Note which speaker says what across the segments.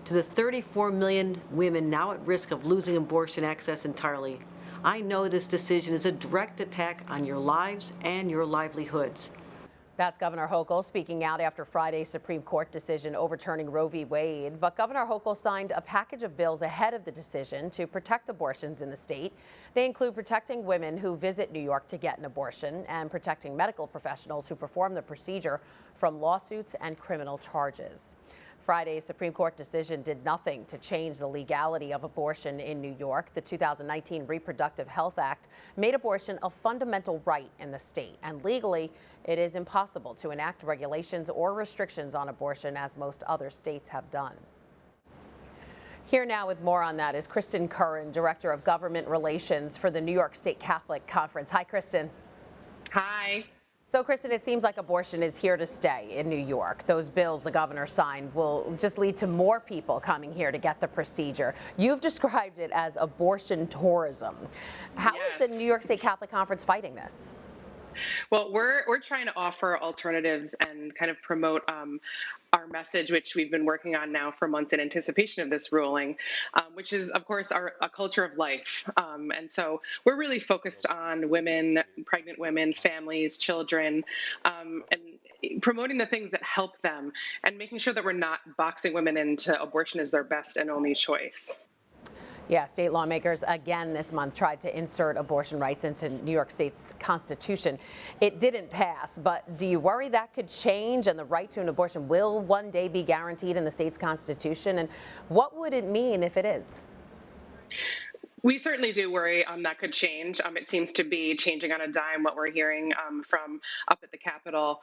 Speaker 1: to the 34 million women now at risk of losing abortion access entirely. I know this decision is a direct attack on your lives and your livelihoods.
Speaker 2: That's Governor Hochul speaking out after Friday's Supreme Court decision overturning Roe v. Wade. But Governor Hochul signed a package of bills ahead of the decision to protect abortions in the state. They include protecting women who visit New York to get an abortion and protecting medical professionals who perform the procedure from lawsuits and criminal charges. Friday's Supreme Court decision did nothing to change the legality of abortion in New York. The 2019 Reproductive Health Act made abortion a fundamental right in the state, and legally, it is impossible to enact regulations or restrictions on abortion, as most other states have done. Here now with more on that is Kristen Curran, Director of Government Relations for the New York State Catholic Conference. Hi, Kristen.
Speaker 3: Hi.
Speaker 2: So, Kristen, it seems like abortion is here to stay in New York. Those bills the governor signed will just lead to more people coming here to get the procedure. You've described it as abortion tourism. How is the New York State Catholic Conference fighting this?
Speaker 3: Well, we're trying to offer alternatives and kind of promote our message, which we've been working on now for months in anticipation of this ruling, which is, of course, a culture of life. And so we're really focused on women, pregnant women, families, children, and promoting the things that help them and making sure that we're not boxing women into abortion as their best and only choice.
Speaker 2: Yeah, state lawmakers again this month tried to insert abortion rights into New York State's constitution. It didn't pass, but do you worry that could change and the right to an abortion will one day be guaranteed in the state's constitution? And what would it mean if it is?
Speaker 3: We certainly do worry that could change. It seems to be changing on a dime. What we're hearing from up at the Capitol,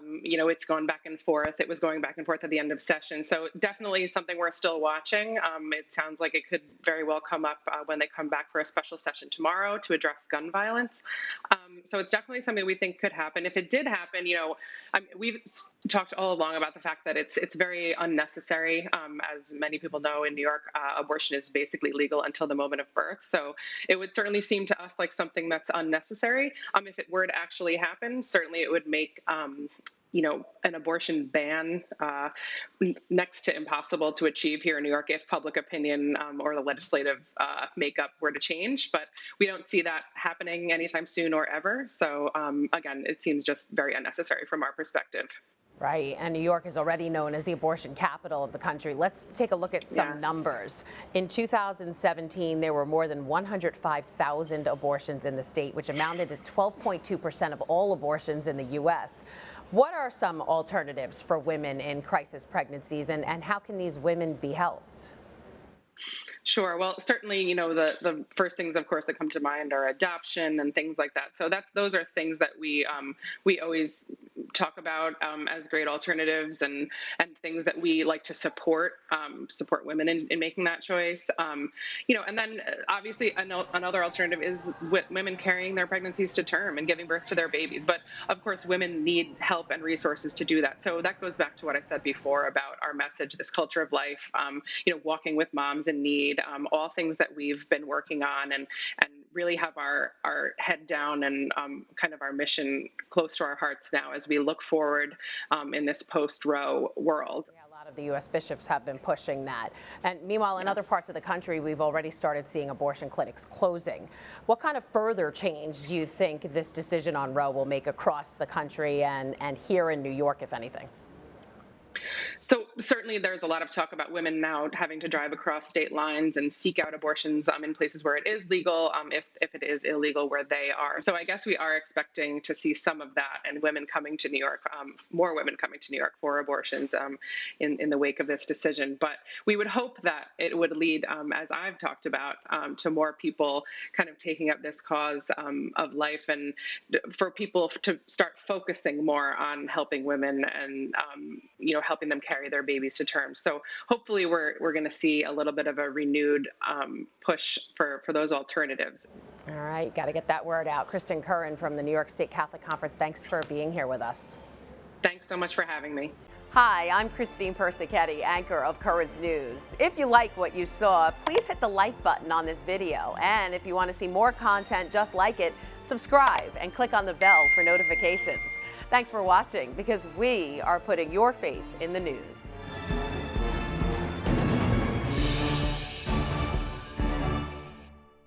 Speaker 3: it's going back and forth. It was going back and forth at the end of session. So definitely something we're still watching. It sounds like it could very well come up when they come back for a special session tomorrow to address gun violence. So it's definitely something we think could happen. If it did happen, we've talked all along about the fact that it's very unnecessary. As many people know, in New York, abortion is basically legal until the moment of birth. So it would certainly seem to us like something that's unnecessary. If it were to actually happen, certainly it would make an abortion ban next to impossible to achieve here in New York if public opinion or the legislative makeup were to change. But we don't see that happening anytime soon or ever. So again, it seems just very unnecessary from our perspective.
Speaker 2: Right, and New York is already known as the abortion capital of the country. Let's take a look at some numbers. In 2017, there were more than 105,000 abortions in the state, which amounted to 12.2% of all abortions in the U.S. What are some alternatives for women in crisis pregnancies, and how can these women be helped?
Speaker 3: Sure. Well, certainly, the first things, of course, that come to mind are adoption and things like that. So those are things that we always talk about as great alternatives and things that we like to support women in making that choice. And then obviously another alternative is women carrying their pregnancies to term and giving birth to their babies. But of course, women need help and resources to do that. So that goes back to what I said before about our message, this culture of life, walking with moms in need, all things that we've been working on and really have our head down and kind of our mission close to our hearts now as we look forward in this post-Roe world.
Speaker 2: Yeah, a lot of the U.S. bishops have been pushing that. And meanwhile, in other parts of the country, we've already started seeing abortion clinics closing. What kind of further change do you think this decision on Roe will make across the country and here in New York, if anything?
Speaker 3: So certainly there's a lot of talk about women now having to drive across state lines and seek out abortions in places where it is legal, if it is illegal where they are. So I guess we are expecting to see some of that and women coming to New York, more women coming to New York for abortions in the wake of this decision. But we would hope that it would lead, as I've talked about, to more people kind of taking up this cause of life and for people to start focusing more on helping women and, helping them carry their babies to term. So hopefully we're going to see a little bit of a renewed push for those alternatives.
Speaker 2: All right, got to get that word out. Kristen Curran from the New York State Catholic Conference, thanks for being here with us.
Speaker 3: Thanks so much for having me.
Speaker 2: Hi, I'm Christine Persichetti, anchor of Curran's News. If you like what you saw, please hit the like button on this video. And if you want to see more content just like it, subscribe and click on the bell for notifications. Thanks for watching, because we are putting your faith in the news.